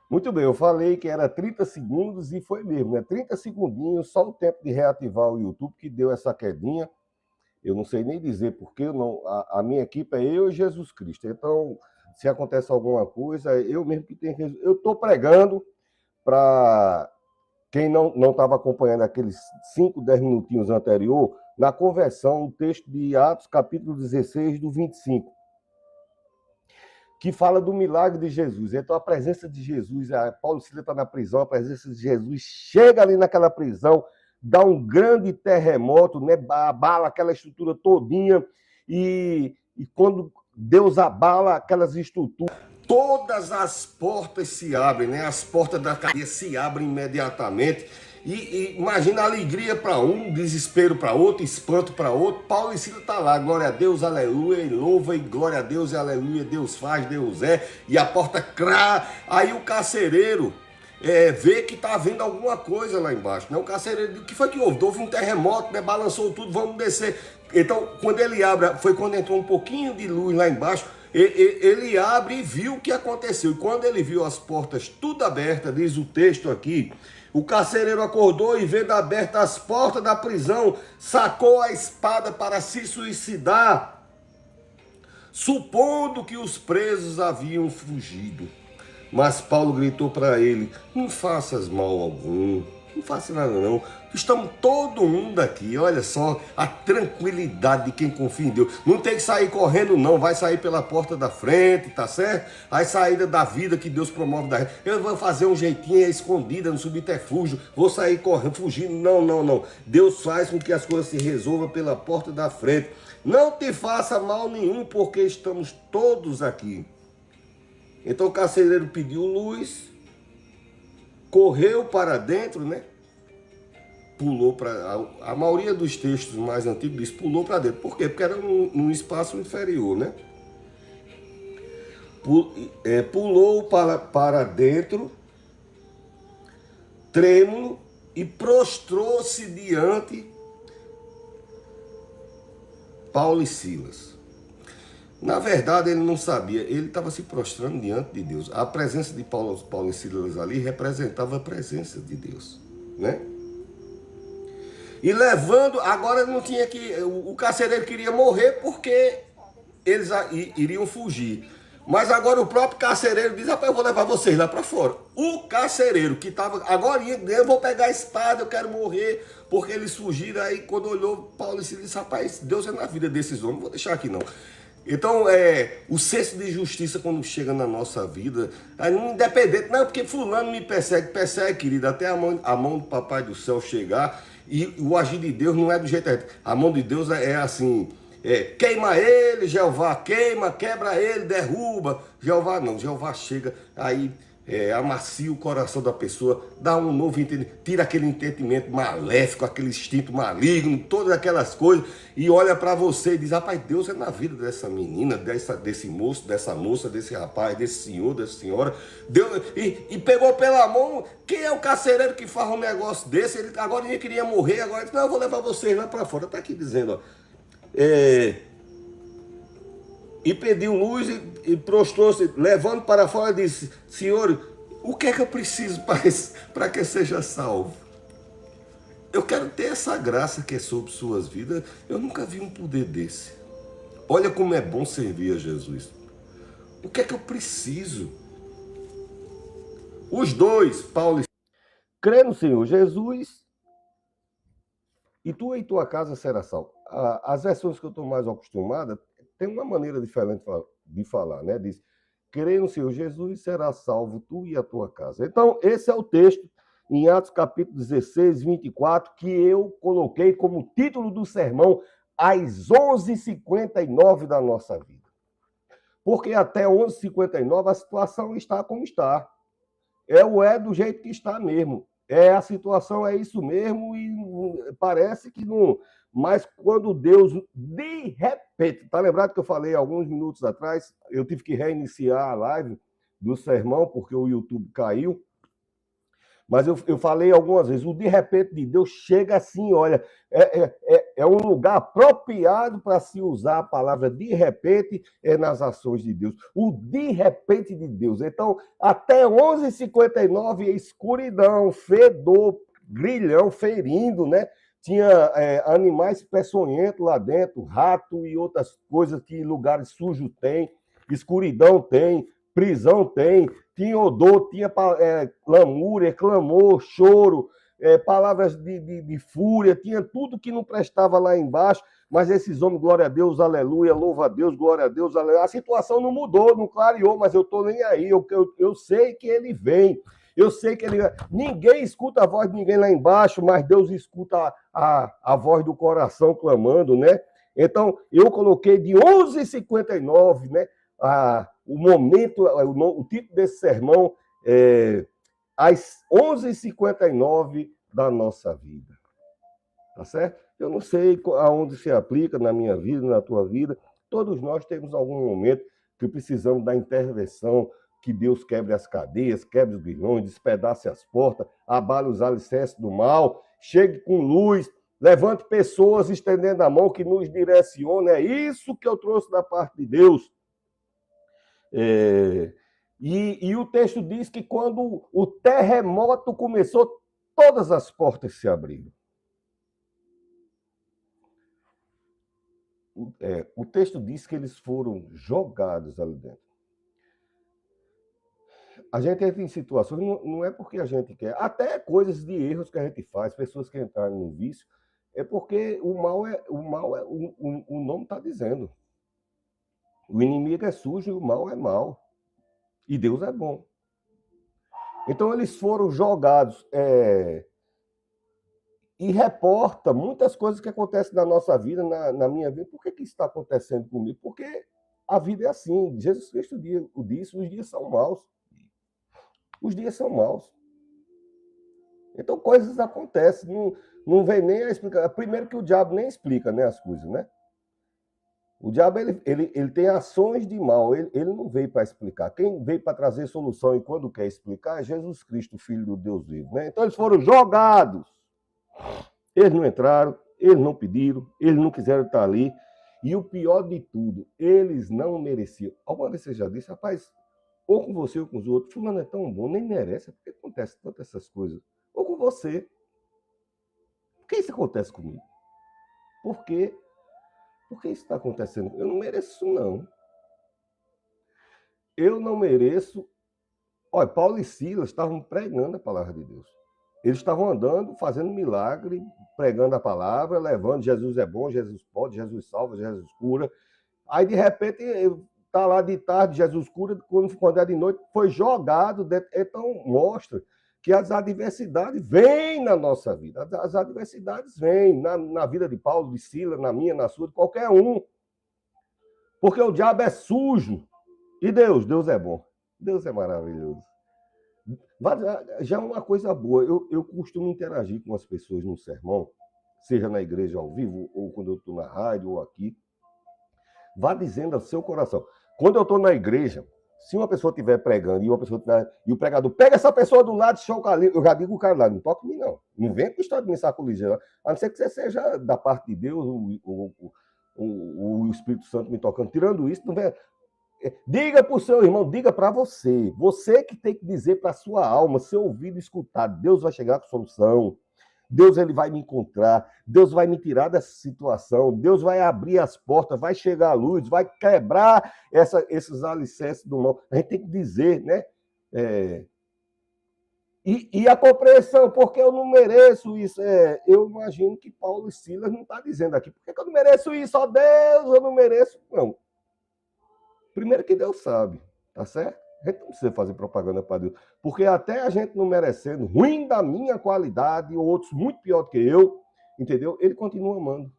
Muito bem, eu falei que era 30 segundos e foi mesmo, né? 30 segundinhos, só o tempo de reativar o YouTube que deu essa quedinha. Eu não sei nem dizer porque eu não, a minha equipe é eu e Jesus Cristo. Então, se acontece alguma coisa, eu mesmo que tenho que. Eu estou pregando para quem não estava acompanhando aqueles 5, 10 minutinhos anterior, na conversão, o texto de Atos, capítulo 16, do 25, que fala do milagre de Jesus. Então, a presença de Jesus, Paulo Silas está na prisão, a presença de Jesus chega ali naquela prisão, dá um grande terremoto, né? Abala aquela estrutura todinha, e quando Deus abala aquelas estruturas, todas as portas se abrem, né? As portas da cadeia se abrem imediatamente. E imagina a alegria para um, desespero para outro, espanto para outro. Paulo e Silas tá lá, glória a Deus, aleluia, e louva, e glória a Deus, e aleluia, Deus faz, Deus é. E a porta crá. Aí o carcereiro vê que tá vendo alguma coisa lá embaixo, né? O carcereiro, o que foi que houve? Houve um terremoto, né? Balançou tudo, vamos descer. Então, quando ele abre, foi quando entrou um pouquinho de luz lá embaixo, ele abre e viu o que aconteceu. E quando ele viu as portas tudo abertas, diz o texto aqui, o carcereiro acordou e, vendo abertas as portas da prisão, sacou a espada para se suicidar, supondo que os presos haviam fugido. Mas Paulo gritou para ele: não faças mal algum, não faça nada não. Estamos todo mundo aqui, olha só a tranquilidade de quem confia em Deus. Não tem que sair correndo não, vai sair pela porta da frente, tá certo? A saída da vida que Deus promove da gente. Eu vou fazer um jeitinho escondida no subterfúgio, vou sair correndo, fugindo. Não, não, não. Deus faz com que as coisas se resolvam pela porta da frente. Não te faça mal nenhum, porque estamos todos aqui. Então o carcereiro pediu luz, correu para dentro, né? Pulou para. A maioria dos textos mais antigos diz pulou para dentro. Por quê? Porque era num espaço inferior, né? Pulou para dentro, trêmulo, e prostrou-se diante Paulo e Silas. Na verdade, ele não sabia, ele estava se prostrando diante de Deus. A presença de Paulo e Silas ali representava a presença de Deus, né? E levando, agora não tinha que, o carcereiro queria morrer porque eles iriam fugir. Mas agora o próprio carcereiro diz: rapaz, eu vou levar vocês lá para fora. O carcereiro que estava, agora eu vou pegar a espada, eu quero morrer, porque eles fugiram. Aí quando olhou Paulo e Silas, disse: rapaz, Deus é na vida desses homens, não vou deixar aqui não. Então, o senso de justiça, quando chega na nossa vida, independente, não, porque fulano me persegue, querido, até a mão do papai do céu chegar, e o agir de Deus não é do jeito certo. A mão de Deus é assim, queima ele, Jeová queima, quebra ele, derruba. Jeová não, Jeová chega, aí amacia o coração da pessoa, dá um novo entendimento, tira aquele entendimento maléfico, aquele instinto maligno, todas aquelas coisas, e olha para você e diz: rapaz, Deus é na vida dessa menina, desse moço, dessa moça, desse rapaz, desse senhor, dessa senhora. Deus, e pegou pela mão. Quem é o carcereiro que faz um negócio desse? Ele agora ele queria morrer, agora disse: não, eu vou levar vocês lá para fora. Tá aqui dizendo, ó. E pediu luz e prostrou-se, levando para fora, e disse: Senhor, o que é que eu preciso para que seja salvo? Eu quero ter essa graça que é sobre suas vidas. Eu nunca vi um poder desse. Olha como é bom servir a Jesus. O que é que eu preciso? Os dois, Paulo e crê no Senhor Jesus, e tu e tua casa será salvo. As versões que eu estou mais acostumada tem uma maneira diferente de falar, né? Diz: crê no Senhor Jesus, será salvo tu e a tua casa. Então, esse é o texto em Atos capítulo 16, 24, que eu coloquei como título do sermão às 11h59 da nossa vida. Porque até 11h59 a situação está como está. É do jeito que está mesmo. A situação é isso mesmo, e parece que não. Mas quando Deus, de repente, tá lembrado que eu falei alguns minutos atrás, eu tive que reiniciar a live do sermão porque o YouTube caiu. Mas eu falei algumas vezes, o de repente de Deus chega assim, olha, é um lugar apropriado para se usar a palavra de repente nas ações de Deus. O de repente de Deus. Então, até 11h59, escuridão, fedor, grilhão, ferindo, né? Tinha animais peçonhentos lá dentro, rato e outras coisas que lugares sujos tem, escuridão tem, prisão tem, tinha odor, tinha lamúria, clamor, choro, palavras de fúria, tinha tudo que não prestava lá embaixo, mas esses homens, glória a Deus, aleluia, louva a Deus, glória a Deus, aleluia. A situação não mudou, não clareou, mas eu estou nem aí, eu sei que ele vem. Eu sei que ninguém escuta a voz de ninguém lá embaixo, mas Deus escuta a voz do coração clamando, né? Então, eu coloquei de 11h59, né? O momento, o título desse sermão é às 11h59 da nossa vida. Tá certo? Eu não sei aonde se aplica na minha vida, na tua vida. Todos nós temos algum momento que precisamos da intervenção, que Deus quebre as cadeias, quebre os grilhões, despedace as portas, abale os alicerces do mal, chegue com luz, levante pessoas estendendo a mão que nos direcione. É isso que eu trouxe da parte de Deus. E o texto diz que quando o terremoto começou, todas as portas se abriram. O texto diz que eles foram jogados ali dentro. A gente entra em situações, não é porque a gente quer, até coisas de erros que a gente faz, pessoas que entraram no vício, é porque o nome está dizendo. O inimigo é sujo e o mal é mal. E Deus é bom. Então eles foram jogados e reporta muitas coisas que acontecem na nossa vida, na minha vida. Por que isso está acontecendo comigo? Porque a vida é assim. Jesus Cristo disse, os dias são maus. Os dias são maus. Então coisas acontecem. Não vem nem a explicar. Primeiro que o diabo nem explica, né, as coisas, né? O diabo ele tem ações de mal, ele não veio para explicar. Quem veio para trazer solução e quando quer explicar é Jesus Cristo, Filho do Deus vivo. Né? Então eles foram jogados. Eles não entraram, eles não pediram, eles não quiseram estar ali. E o pior de tudo, eles não mereciam. Alguma vez você já disse, rapaz, ou com você ou com os outros, fulano é tão bom, nem merece. Por que acontece tantas essas coisas? Ou com você. Por que isso acontece comigo? Por quê? Por que isso está acontecendo? Eu não mereço isso, não. Eu não mereço. Olha, Paulo e Silas estavam pregando a palavra de Deus. Eles estavam andando, fazendo milagre, pregando a palavra, levando Jesus é bom, Jesus pode, Jesus salva, Jesus cura. Aí, de repente, está lá de tarde, Jesus cura, quando é de noite, foi jogado dentro. Então, mostra que as adversidades vêm na nossa vida. As adversidades vêm na vida de Paulo, de Silas, na minha, na sua, de qualquer um. Porque o diabo é sujo. E Deus é bom. Deus é maravilhoso. Já é uma coisa boa. Eu costumo interagir com as pessoas no sermão, seja na igreja ao vivo, ou quando eu estou na rádio, ou aqui. Vá dizendo ao seu coração. Quando eu estou na igreja, se uma pessoa estiver pregando e o pregador pega essa pessoa do lado, eu já digo o cara lá, não toque em mim, não. Não vem com história de me sacudir, a não ser que você seja da parte de Deus, o Espírito Santo me tocando. Tirando isso, não vem. Diga para o seu irmão, diga para você. Você que tem que dizer para a sua alma, seu ouvido escutar. Deus vai chegar com solução. Deus ele vai me encontrar, Deus vai me tirar dessa situação, Deus vai abrir as portas, vai chegar a luz, vai quebrar esses alicerces do mal. A gente tem que dizer, né? E a compreensão, porque eu não mereço isso. Eu imagino que Paulo e Silas não estão dizendo aqui, por que eu não mereço isso? Ó Deus, eu não mereço. Não. Primeiro que Deus sabe, tá certo? A gente não precisa fazer propaganda para Deus. Porque até a gente não merecendo, ruim da minha qualidade, ou outros muito pior do que eu, entendeu? Ele continua amando.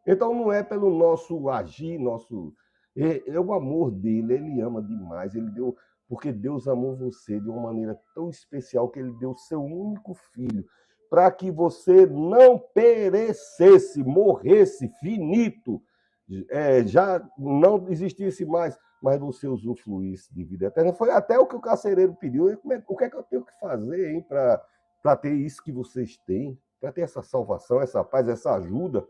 Então não é pelo nosso agir, é o amor dele, ele ama demais. Ele deu, porque Deus amou você de uma maneira tão especial que ele deu seu único filho, para que você não perecesse, morresse finito, já não existisse mais, mas você usufruísse de vida eterna. Foi até o que o carcereiro pediu. O que é que eu tenho que fazer, hein, para ter isso que vocês têm? Para ter essa salvação, essa paz, essa ajuda,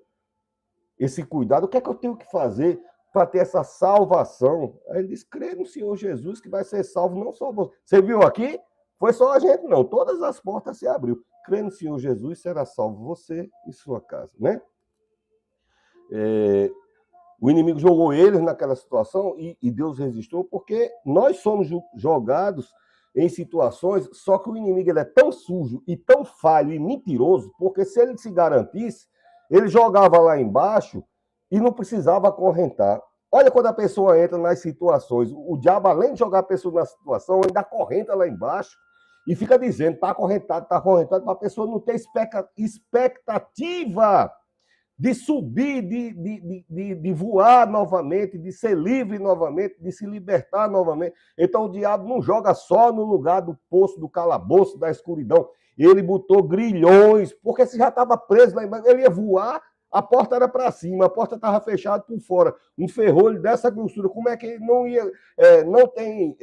esse cuidado? O que é que eu tenho que fazer para ter essa salvação? Aí ele diz: crê no Senhor Jesus que vai ser salvo, não só você. Você viu aqui? Foi só a gente, não. Todas as portas se abriu. Crê no Senhor Jesus, será salvo você e sua casa, né? O inimigo jogou eles naquela situação e Deus resistiu, porque nós somos jogados em situações, só que o inimigo ele é tão sujo e tão falho e mentiroso, porque se ele se garantisse, ele jogava lá embaixo e não precisava acorrentar. Olha quando a pessoa entra nas situações, o diabo, além de jogar a pessoa na situação, ainda acorrenta lá embaixo e fica dizendo, está acorrentado, para a pessoa não ter expectativa de subir, de voar novamente, de ser livre novamente, de se libertar novamente. Então o diabo não joga só no lugar do poço, do calabouço, da escuridão. Ele botou grilhões, porque se já estava preso lá embaixo, ele ia voar, a porta era para cima, a porta estava fechada por fora. Um ferrolho dessa grossura, como é que ele não ia... não tem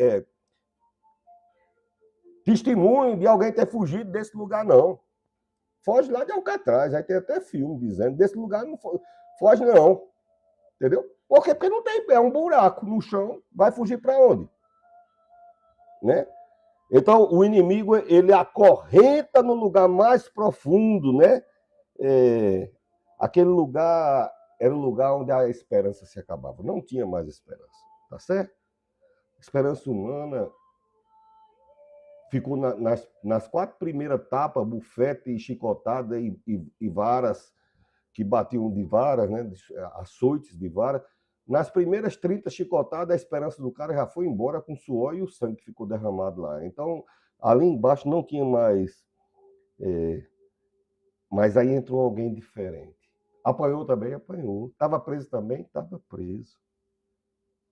testemunho de alguém ter fugido desse lugar, não. Foge lá de Alcatraz, aí tem até filme dizendo, desse lugar não foge não, entendeu? Por quê? Porque não tem pé, é um buraco no chão, vai fugir para onde? Né? Então, o inimigo, ele acorrenta no lugar mais profundo, né? Aquele lugar era o lugar onde a esperança se acabava, não tinha mais esperança, tá certo? Esperança humana ficou nas 4 primeiras tapas, bufete, chicotada e varas, que batiam de varas, né, açoites de vara. Nas primeiras 30 chicotadas, a esperança do cara já foi embora com o suor e o sangue que ficou derramado lá. Então, ali embaixo não tinha mais... mas aí entrou alguém diferente. Apanhou também? Apanhou. Estava preso também? Estava preso.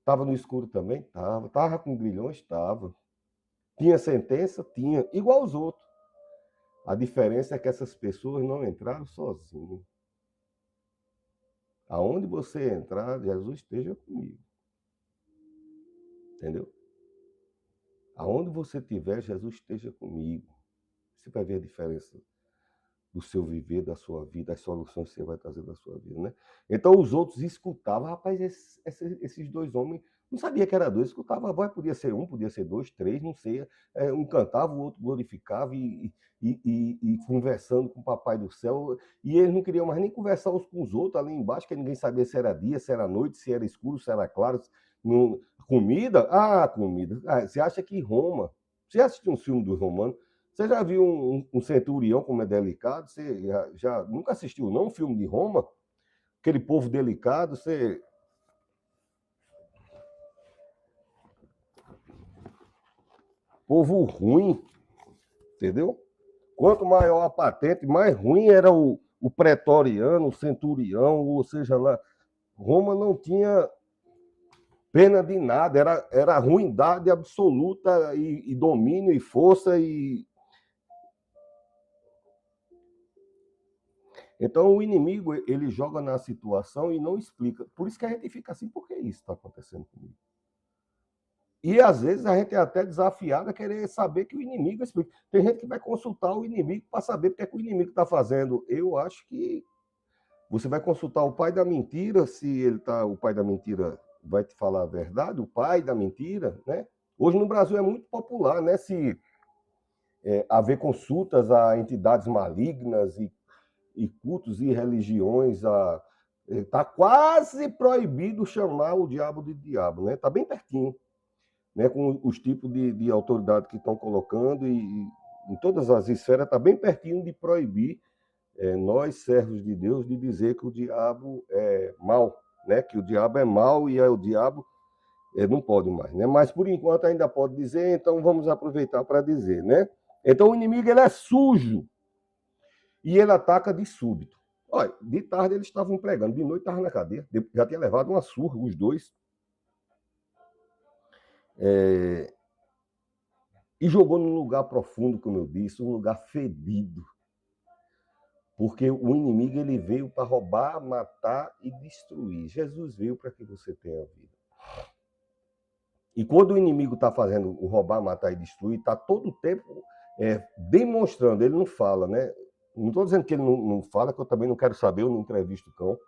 Estava no escuro também? Estava. Estava com grilhões? Estava. Tinha sentença? Tinha. Igual os outros. A diferença é que essas pessoas não entraram sozinhas. Aonde você entrar, Jesus esteja comigo. Entendeu? Aonde você estiver, Jesus esteja comigo. Você vai ver a diferença do seu viver, da sua vida, as soluções que você vai trazer da sua vida, né? Então os outros escutavam, rapaz, esses 2 homens, não sabia que era 2, escutava a voz, podia ser 1, podia ser 2, 3, não sei. Um cantava, o outro glorificava e conversando com o Papai do Céu, e eles não queriam mais nem conversar uns com os outros ali embaixo, que ninguém sabia se era dia, se era noite, se era escuro, se era claro. Comida? Comida. Você acha que Roma... Você assistiu um filme dos romanos? Você já viu um centurião como é delicado? Você já nunca assistiu, não, um filme de Roma? Aquele povo delicado, você... Povo ruim, entendeu? Quanto maior a patente, mais ruim era o pretoriano, o centurião, ou seja lá. Roma não tinha pena de nada, era ruindade absoluta e domínio e força e... Então o inimigo, ele joga na situação e não explica. Por isso que a gente fica assim, por que isso está acontecendo comigo? E às vezes a gente é até desafiado a querer saber que o inimigo explica. Tem gente que vai consultar o inimigo para saber o que é que o inimigo está fazendo. Eu acho que você vai consultar o pai da mentira, se ele tá, o pai da mentira vai te falar a verdade, o pai da mentira, né? Hoje no Brasil é muito popular, né? Se haver consultas a entidades malignas e cultos e religiões, está quase proibido chamar o diabo de diabo, né? Está bem pertinho, né? Com os tipos de autoridade que estão colocando e em todas as esferas está bem pertinho de proibir nós, servos de Deus, de dizer que o diabo é mau, né? Que o diabo é mau e o diabo não pode mais, né? Mas por enquanto ainda pode dizer, então vamos aproveitar para dizer, né? Então o inimigo, ele é sujo e ele ataca de súbito. Olha, de tarde eles estavam pregando, de noite estavam na cadeia, já tinha levado uma surra, os dois. E jogou num lugar profundo, como eu disse, um lugar fedido. Porque o inimigo ele veio para roubar, matar e destruir. Jesus veio para que você tenha vida. E quando o inimigo está fazendo o roubar, matar e destruir, está todo o tempo demonstrando, ele não fala, né? Não estou dizendo que ele não fala, que eu também não quero saber, eu não entrevisto o cão.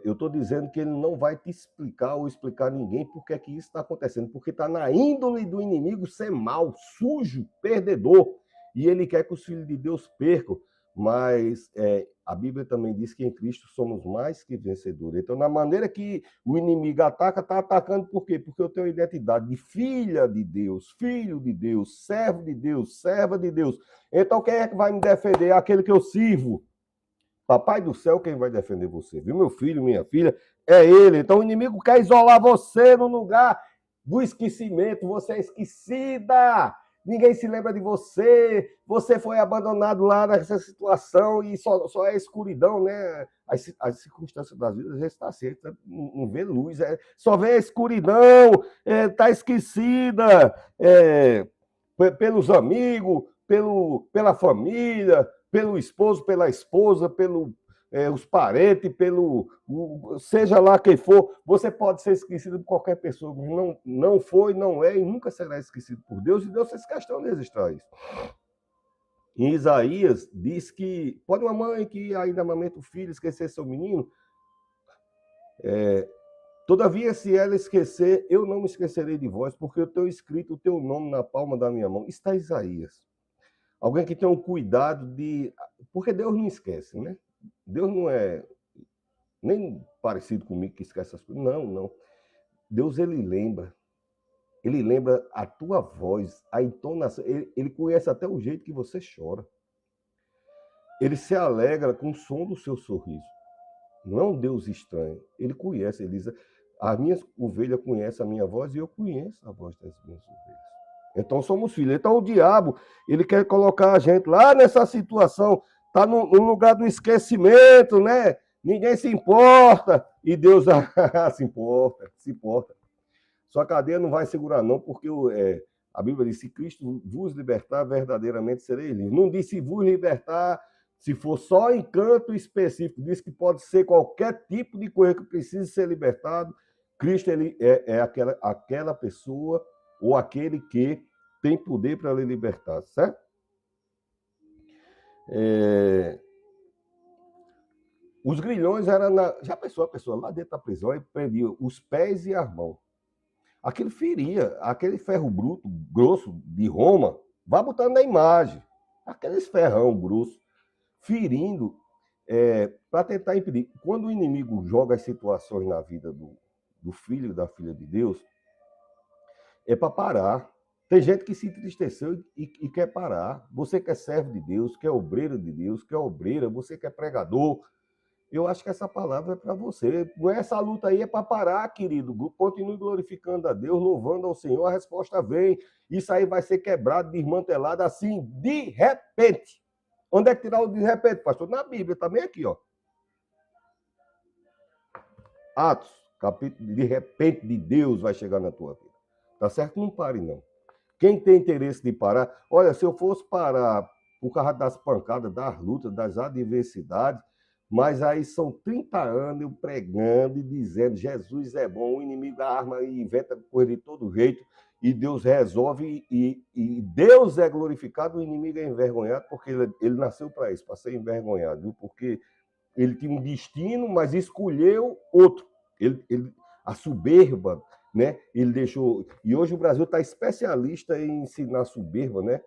Eu estou dizendo que ele não vai te explicar ou explicar a ninguém por que é que isso está acontecendo, porque está na índole do inimigo ser mau, sujo, perdedor, e ele quer que os filhos de Deus percam, mas a Bíblia também diz que em Cristo somos mais que vencedores. Então, na maneira que o inimigo ataca, está atacando por quê? Porque eu tenho a identidade de filha de Deus, filho de Deus, servo de Deus, serva de Deus. Então, quem é que vai me defender? Aquele que eu sirvo. Papai do céu, quem vai defender você? Viu, meu filho, minha filha? É ele. Então o inimigo quer isolar você no lugar do esquecimento. Você é esquecida. Ninguém se lembra de você. Você foi abandonado lá nessa situação e só é escuridão, né? As circunstâncias das vidas já está certa. Não vê luz. Só vê a escuridão. Está esquecida. Pelos amigos, pela família, pelo esposo, pela esposa, os parentes, seja lá quem for, você pode ser esquecido por qualquer pessoa, mas não foi, não é e nunca será esquecido por Deus, e Deus fez questão de registrar isso. Em Isaías, diz que pode uma mãe que ainda amamenta o filho esquecer seu menino, todavia, se ela esquecer, eu não me esquecerei de vós, porque eu tenho escrito o teu nome na palma da minha mão. Está Isaías. Alguém que tem um cuidado de... Porque Deus não esquece, né? Deus não é nem parecido comigo que esquece as coisas. Não. Deus, ele lembra. Ele lembra a tua voz, a entonação. Ele conhece até o jeito que você chora. Ele se alegra com o som do seu sorriso. Não é um Deus estranho. Ele conhece, ele diz... As minhas ovelhas conhecem a minha voz e eu conheço a voz das minhas ovelhas. Então somos filhos. Então o diabo, ele quer colocar a gente lá nessa situação, está no lugar do esquecimento, né? Ninguém se importa. E Deus se importa. Sua cadeia não vai segurar não, porque a Bíblia diz, se Cristo vos libertar, verdadeiramente serei livre. Não diz se vos libertar, se for só em canto específico. Diz que pode ser qualquer tipo de coisa que precise ser libertado. Cristo ele é aquela pessoa ou aquele que tem poder para lhe libertar, certo? Os grilhões eram já pensou a pessoa lá dentro da prisão e prendia os pés e as mãos. Aquilo feria, aquele ferro bruto, grosso de Roma, vai botando na imagem, aqueles ferrão grosso, ferindo, para tentar impedir. Quando o inimigo joga as situações na vida do filho e da filha de Deus, é para parar. Tem gente que se entristeceu e quer parar. Você que é servo de Deus, que é obreiro de Deus, que é obreira, você que é pregador. Eu acho que essa palavra é para você. Essa luta aí é para parar, querido. Continue glorificando a Deus, louvando ao Senhor. A resposta vem. Isso aí vai ser quebrado, desmantelado assim, de repente. Onde é que tirar o de repente, pastor? Na Bíblia, também aqui, ó. Atos, capítulo de repente de Deus vai chegar na tua vida. Tá certo? Não pare, não. Quem tem interesse de parar... Olha, se eu fosse parar por causa das pancadas, das lutas, das adversidades, mas aí são 30 anos eu pregando e dizendo Jesus é bom, o inimigo arma e inventa coisa de todo jeito, e Deus resolve, e Deus é glorificado, o inimigo é envergonhado, porque ele nasceu para isso, para ser envergonhado, viu? Porque ele tinha um destino, mas escolheu outro. A soberba... né? Ele deixou. E hoje o Brasil está especialista em ensinar soberba, né?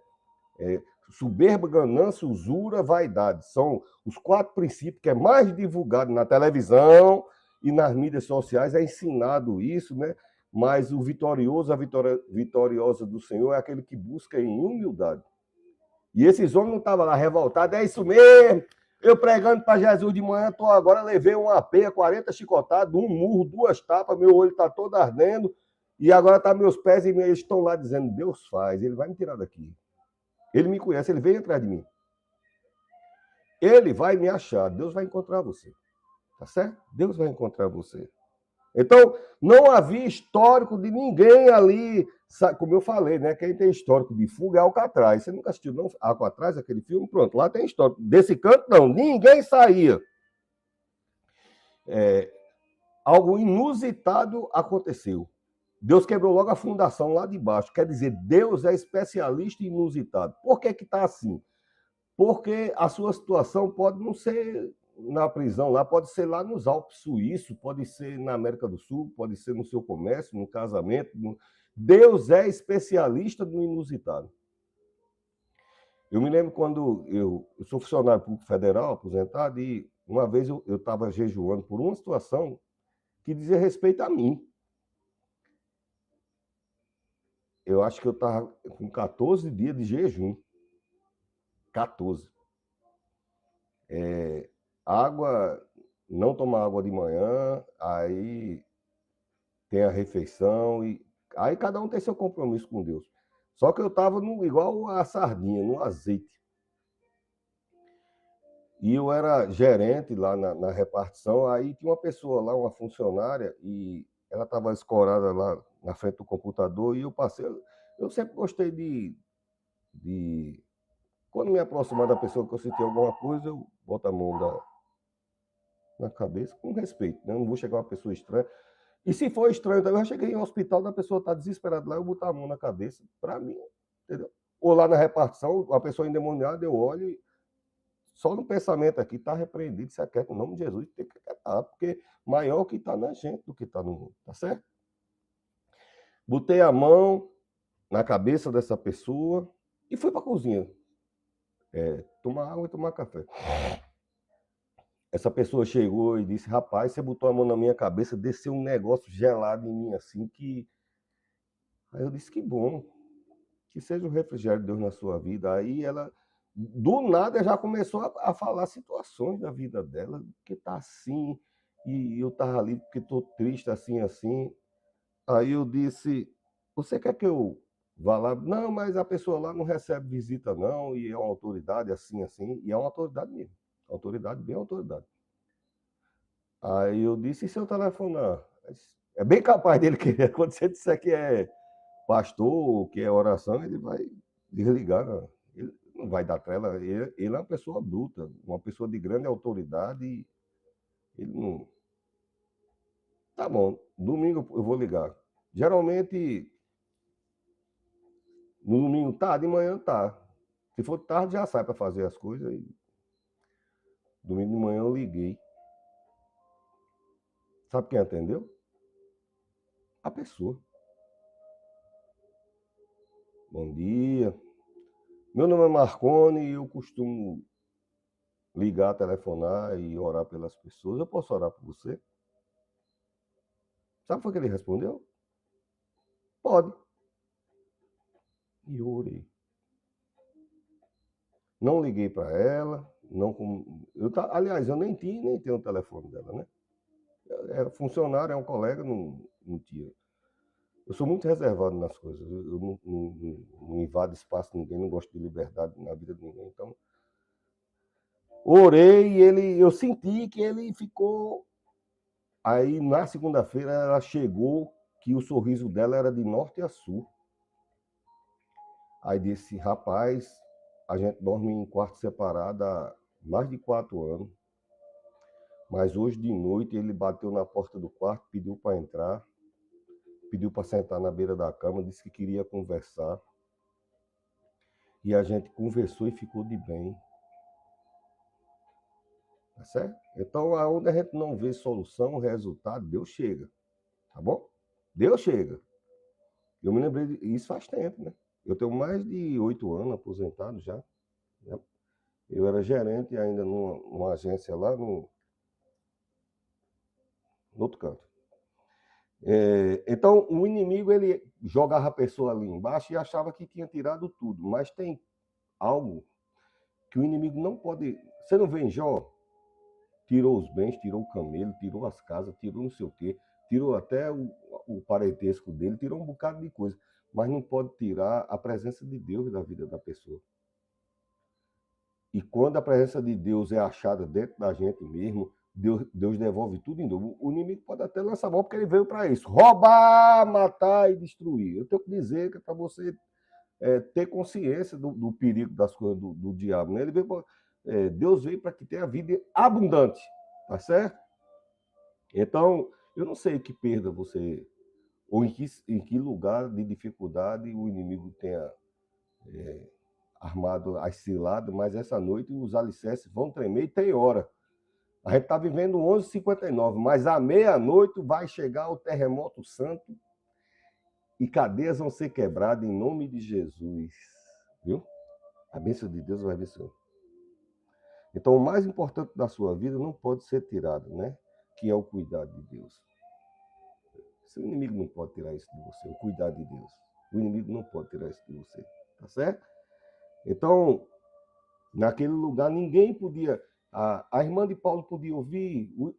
Soberba, ganância, usura, vaidade. São os 4 princípios que é mais divulgado na televisão e nas mídias sociais, é ensinado isso, né? Mas o vitorioso, a vitoriosa do Senhor é aquele que busca em humildade. E esses homens não estavam lá revoltados, é isso mesmo. Eu pregando para Jesus de manhã, agora levei uma peia, 40 chicotadas, um murro, 2 tapas, meu olho está todo ardendo, e agora tá meus pés e eles estão lá dizendo, Deus faz, ele vai me tirar daqui. Ele me conhece, ele veio atrás de mim. Ele vai me achar, Deus vai encontrar você. Tá certo? Deus vai encontrar você. Então, não havia histórico de ninguém ali, como eu falei, né? Quem tem histórico de fuga é Alcatraz. Você nunca assistiu não? Alcatraz, aquele filme? Pronto, lá tem histórico. Desse canto, não, ninguém saía. Algo inusitado aconteceu. Deus quebrou logo a fundação lá de baixo. Quer dizer, Deus é especialista em inusitado. Por que está assim? Porque a sua situação pode não ser na prisão lá, pode ser lá nos Alpes Suíços, pode ser na América do Sul, pode ser no seu comércio, no casamento. Deus é especialista no inusitado. Eu me lembro quando eu sou funcionário público federal, aposentado, e uma vez eu estava jejuando por uma situação que dizia respeito a mim. Eu acho que eu estava com 14 dias de jejum. 14. Água, não tomar água de manhã, aí tem a refeição, e aí cada um tem seu compromisso com Deus. Só que eu estava igual a sardinha, no azeite. E eu era gerente lá na repartição, aí tinha uma pessoa lá, uma funcionária, e ela estava escorada lá na frente do computador, e eu passei. Eu sempre gostei de quando me aproximar da pessoa que eu senti alguma coisa, eu boto a mão na cabeça com respeito, né? Eu não vou chegar uma pessoa estranha. E se for estranho também, eu já cheguei em um hospital, da pessoa está desesperada lá, eu boto a mão na cabeça, para mim, entendeu? Ou lá na repartição, a pessoa endemoniada, eu olho e só no pensamento aqui está repreendido, se aquieta, em nome de Jesus, tem que acatar, porque maior que está na gente do que está no mundo, tá certo? Botei a mão na cabeça dessa pessoa e fui para a cozinha. Tomar água e tomar café. Essa pessoa chegou e disse, rapaz, você botou a mão na minha cabeça, desceu um negócio gelado em mim, assim, que... Aí eu disse, que bom, que seja o refrigério de Deus na sua vida. Aí ela, do nada, já começou a falar situações da vida dela, que tá assim, e eu tava ali porque tô triste, assim, assim. Aí eu disse, você quer que eu vá lá? Não, mas a pessoa lá não recebe visita, não, e é uma autoridade assim, assim, e é uma autoridade mesmo. Autoridade, bem autoridade. Aí eu disse, e se eu telefonar? É bem capaz dele querer, quando você disser que é pastor, que é oração, ele vai desligar, não. Ele não vai dar trela, ele é uma pessoa adulta, uma pessoa de grande autoridade, e ele não... Tá bom, domingo eu vou ligar. Geralmente, no domingo tá, de manhã tá. Se for tarde, já sai para fazer as coisas. E domingo de manhã eu liguei. Sabe quem atendeu? A pessoa. Bom dia. Meu nome é Marcone e eu costumo ligar, telefonar e orar pelas pessoas. Eu posso orar por você? Sabe o que ele respondeu? Pode. E eu orei. Não liguei para ela, não aliás, eu nem tenho o telefone dela, né? É funcionário, é um colega, não tinha. Eu sou muito reservado nas coisas. Eu não invado espaço de ninguém, não gosto de liberdade na vida de ninguém. Então, orei e eu senti que ele ficou. Aí, na segunda-feira, ela chegou, que o sorriso dela era de norte a sul. Aí disse, rapaz, a gente dorme em quarto separado há mais de 4 anos. Mas hoje de noite ele bateu na porta do quarto, pediu para entrar, pediu para sentar na beira da cama, disse que queria conversar. E a gente conversou e ficou de bem. Tá certo? Então, aonde a gente não vê solução, resultado, Deus chega. Tá bom? Deus chega. Eu me lembrei disso faz tempo, né? Eu tenho mais de 8 anos aposentado já. Né? Eu era gerente ainda numa agência lá no outro canto. Então, o inimigo, ele jogava a pessoa ali embaixo e achava que tinha tirado tudo. Mas tem algo que o inimigo não pode... Você não vê em Jó? Tirou os bens, tirou o camelo, tirou as casas, tirou não sei o quê, tirou até o parentesco dele, tirou um bocado de coisa. Mas não pode tirar a presença de Deus da vida da pessoa. E quando a presença de Deus é achada dentro da gente mesmo, Deus devolve tudo em dobro. O inimigo pode até lançar a mão, porque ele veio para isso. Roubar, matar e destruir. Eu tenho que dizer que é para você ter consciência do perigo das coisas do diabo. Né? Deus veio para que tenha vida abundante. Tá certo? Então, eu não sei que perda você, ou em que lugar de dificuldade o inimigo tenha armado as ciladas, mas essa noite os alicerces vão tremer e tem hora. A gente está vivendo 11h59, mas à meia-noite vai chegar o terremoto santo e cadeias vão ser quebradas em nome de Jesus. Viu? A bênção de Deus vai abençoar. Então, o mais importante da sua vida não pode ser tirado, né? Que é o cuidado de Deus. Seu inimigo não pode tirar isso de você, o cuidado de Deus. O inimigo não pode tirar isso de você, tá certo? Então, naquele lugar, ninguém podia... A irmã de Paulo podia ouvir, o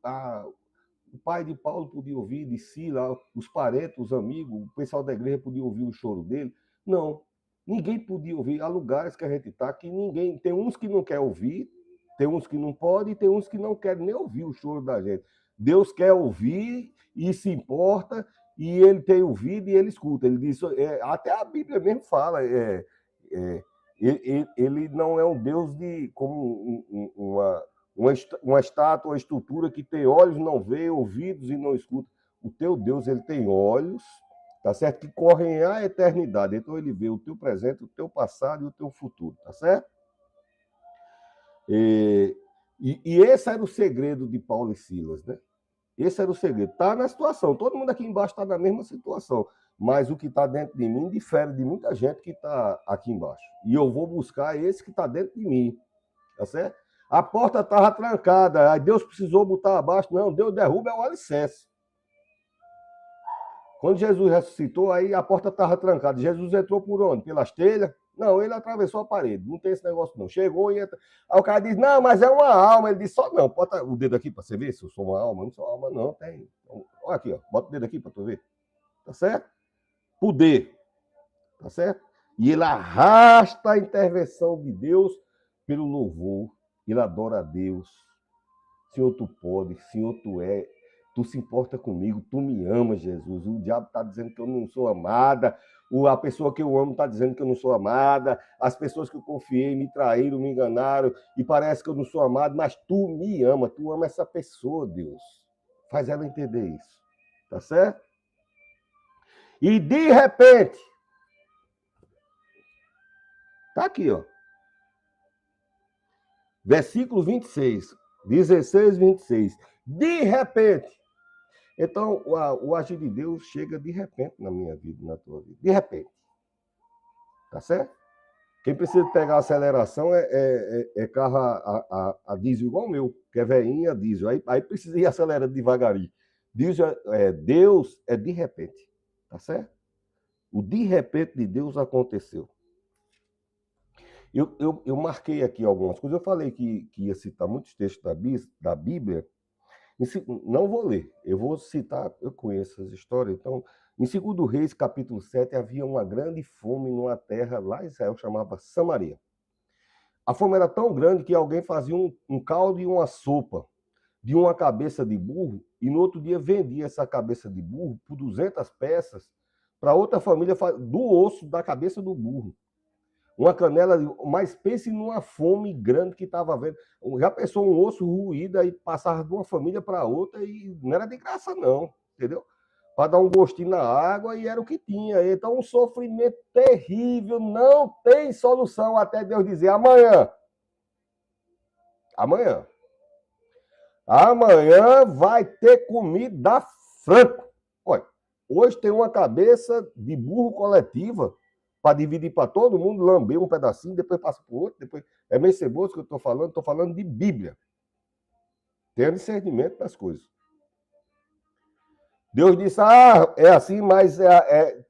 pai de Paulo podia ouvir, de Sila, os parentes, os amigos, o pessoal da igreja podia ouvir o choro dele. Não, ninguém podia ouvir. Há lugares que a gente está que ninguém... Tem uns que não quer ouvir, tem uns que não podem, e tem uns que não querem nem ouvir o choro da gente. Deus quer ouvir e se importa, e ele tem ouvido e ele escuta. Ele diz, até a Bíblia mesmo fala, ele não é um Deus como uma estátua, uma estrutura que tem olhos e não vê, ouvidos e não escuta. O teu Deus, ele tem olhos, tá certo? Que correm à eternidade. Então ele vê o teu presente, o teu passado e o teu futuro, tá certo? E esse era o segredo de Paulo e Silas, né? Esse era o segredo. Está na situação. Todo mundo aqui embaixo está na mesma situação. Mas o que está dentro de mim difere de muita gente que está aqui embaixo. E eu vou buscar esse que está dentro de mim. Tá certo? A porta estava trancada. Aí Deus precisou botar abaixo. Não, Deus derruba o alicerce. Quando Jesus ressuscitou, aí a porta estava trancada. Jesus entrou por onde? Pelas telhas? Não, ele atravessou a parede. Não tem esse negócio, não. Chegou e entra. Aí o cara diz, não, mas é uma alma. Ele disse, só não. Bota o dedo aqui para você ver se eu sou uma alma. Não sou alma, não. Tem. Olha aqui, ó. Bota o dedo aqui para tu ver. Tá certo? Poder. Tá certo? E ele arrasta a intervenção de Deus pelo louvor. Ele adora a Deus. Senhor, tu pode. Senhor, tu é. Tu se importa comigo. Tu me amas, Jesus. O diabo está dizendo que eu não sou amada. A pessoa que eu amo está dizendo que eu não sou amada. As pessoas que eu confiei me traíram, me enganaram. E parece que eu não sou amado. Mas tu me ama. Tu ama essa pessoa, Deus. Faz ela entender isso. Tá certo? E de repente... Tá aqui, ó. Versículo 26. 16, 26. De repente... Então, o agir de Deus chega de repente na minha vida, na tua vida. De repente. Tá certo? Quem precisa pegar a aceleração é carro a diesel igual o meu, que é velhinho a diesel. Aí precisa ir acelerando devagarinho. Deus é de repente. Tá certo? O de repente de Deus aconteceu. Eu marquei aqui algumas coisas. Eu falei que ia citar muitos textos da Bíblia. Não vou ler, eu vou citar, eu conheço as histórias. Então, em 2 Reis, capítulo 7, havia uma grande fome numa terra lá em Israel, chamava Samaria. A fome era tão grande que alguém fazia um caldo e uma sopa de uma cabeça de burro, e no outro dia vendia essa cabeça de burro por 200 peças para outra família do osso da cabeça do burro. Uma canela, mas pense numa fome grande que estava vendo. Já pensou um osso ruído e passava de uma família para outra e não era de graça, não, entendeu? Para dar um gostinho na água e era o que tinha. Então, um sofrimento terrível, não tem solução até Deus dizer amanhã. Amanhã. Amanhã vai ter comida franco. Olha, hoje tem uma cabeça de burro coletiva para dividir para todo mundo, lamber um pedacinho, depois passa para o outro, depois... É meio ceboso que eu estou falando de Bíblia. Tenha discernimento das coisas. Deus disse, é assim, mas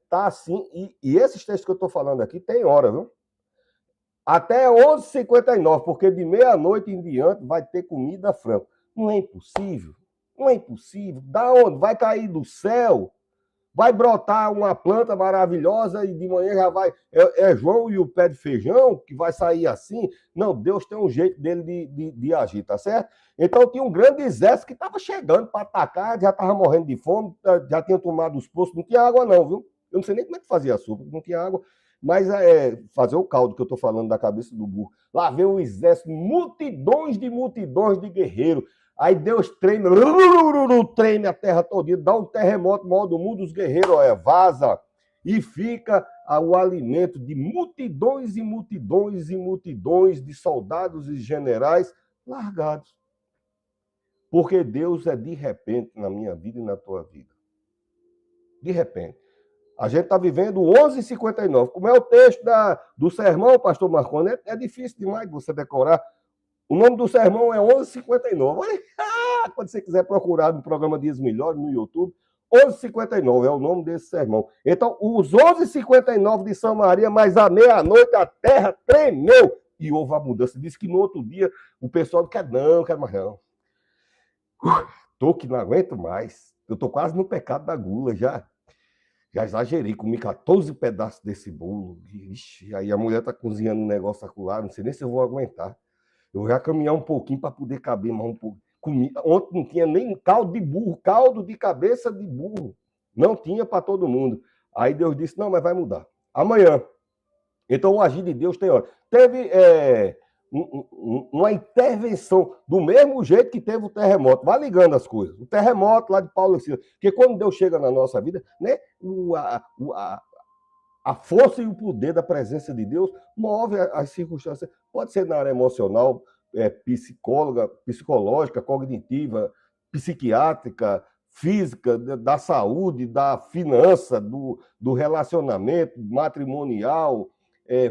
tá assim. E esses textos que eu estou falando aqui tem hora, viu? Até 11h59, porque de meia-noite em diante vai ter comida franca. Não é impossível. Não é impossível. Da onde? Vai cair do céu? vai brotar uma planta maravilhosa e de manhã já vai... É João e o pé de feijão que vai sair assim? Não, Deus tem um jeito dele de agir, tá certo? Então tinha um grande exército que estava chegando para atacar, já estava morrendo de fome, já tinha tomado os poços, não tinha água não, viu? Eu não sei nem como é que fazia sopa, não tinha água, mas fazer o caldo que eu estou falando da cabeça do burro. Lá veio um exército, multidões de guerreiros. Aí Deus treme a terra toda, dá um terremoto maior do mundo, os guerreiros vaza e fica o alimento de multidões e multidões e multidões de soldados e generais largados. Porque Deus é de repente na minha vida e na tua vida. De repente. A gente está vivendo 11h59. Como é o texto do sermão, pastor Marconi? É difícil demais você decorar. O nome do sermão é 11h59. Olha, quando você quiser procurar no programa Dias Melhores, no YouTube, 11h59 é o nome desse sermão. Então, os 11h59 de Samaria, mas à meia-noite a terra tremeu. E houve a mudança. Diz que no outro dia o pessoal não quer mais não. Tô que não aguento mais. Eu tô quase no pecado da gula já. Já exagerei, comi 14 pedaços desse bolo. Ixi, aí a mulher tá cozinhando um negócio acolá, não sei nem se eu vou aguentar. Eu vou já caminhar um pouquinho para poder caber mais um pouco. Ontem não tinha nem caldo de burro, caldo de cabeça de burro. Não tinha para todo mundo. Aí Deus disse, não, mas vai mudar. Amanhã. Então o agir de Deus tem hora. Teve uma intervenção, do mesmo jeito que teve o terremoto. Vai ligando as coisas. O terremoto lá de Paulo e Silas. Porque quando Deus chega na nossa vida, né, a força e o poder da presença de Deus move as circunstâncias. Pode ser na área emocional, psicológica, cognitiva, psiquiátrica, física, da saúde, da finança, do relacionamento matrimonial,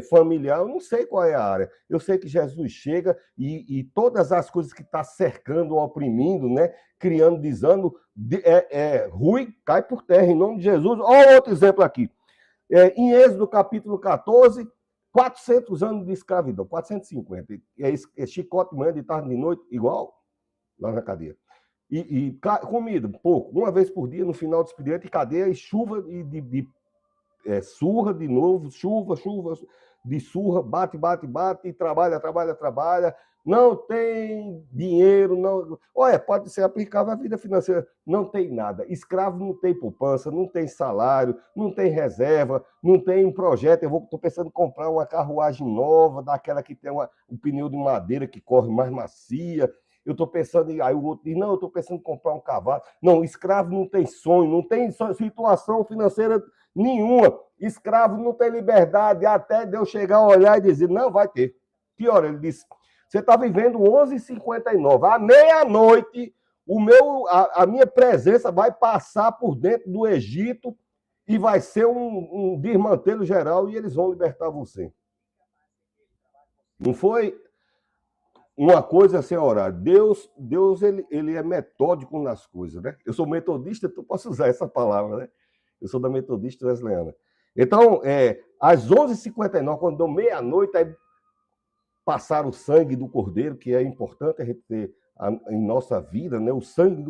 familiar. Eu não sei qual é a área. Eu sei que Jesus chega e todas as coisas que está cercando, oprimindo, né, criando desânimo, ruim, cai por terra, em nome de Jesus. Olha outro exemplo aqui. Em Êxodo, capítulo 14, 400 anos de escravidão, 450. Chicote de manhã, de tarde, de noite, igual lá na cadeia. E comida, pouco, uma vez por dia, no final do expediente, cadeia e chuva, surra de novo, chuva, de surra, bate, e trabalha. Não tem dinheiro, não. Olha, pode ser aplicável à vida financeira. Não tem nada. Escravo não tem poupança, não tem salário, não tem reserva, não tem um projeto. Eu estou pensando em comprar uma carruagem nova, daquela que tem um pneu de madeira que corre mais macia. Eu estou pensando em... Aí o outro diz, não, eu estou pensando em comprar um cavalo. Não, escravo não tem sonho, não tem situação financeira nenhuma. Escravo não tem liberdade, até Deus chegar a olhar e dizer, não, vai ter. Pior, ele disse, você está vivendo 11h59, à meia-noite, a minha presença vai passar por dentro do Egito e vai ser um desmantelo geral e eles vão libertar você. Não foi uma coisa sem horário. Deus ele é metódico nas coisas, né? Eu sou metodista, então posso usar essa palavra, né? Eu sou da Metodista Wesleyana. Então, às 11h59, quando deu meia-noite, aí passar o sangue do cordeiro, que é importante a gente ter em nossa vida, né? O sangue do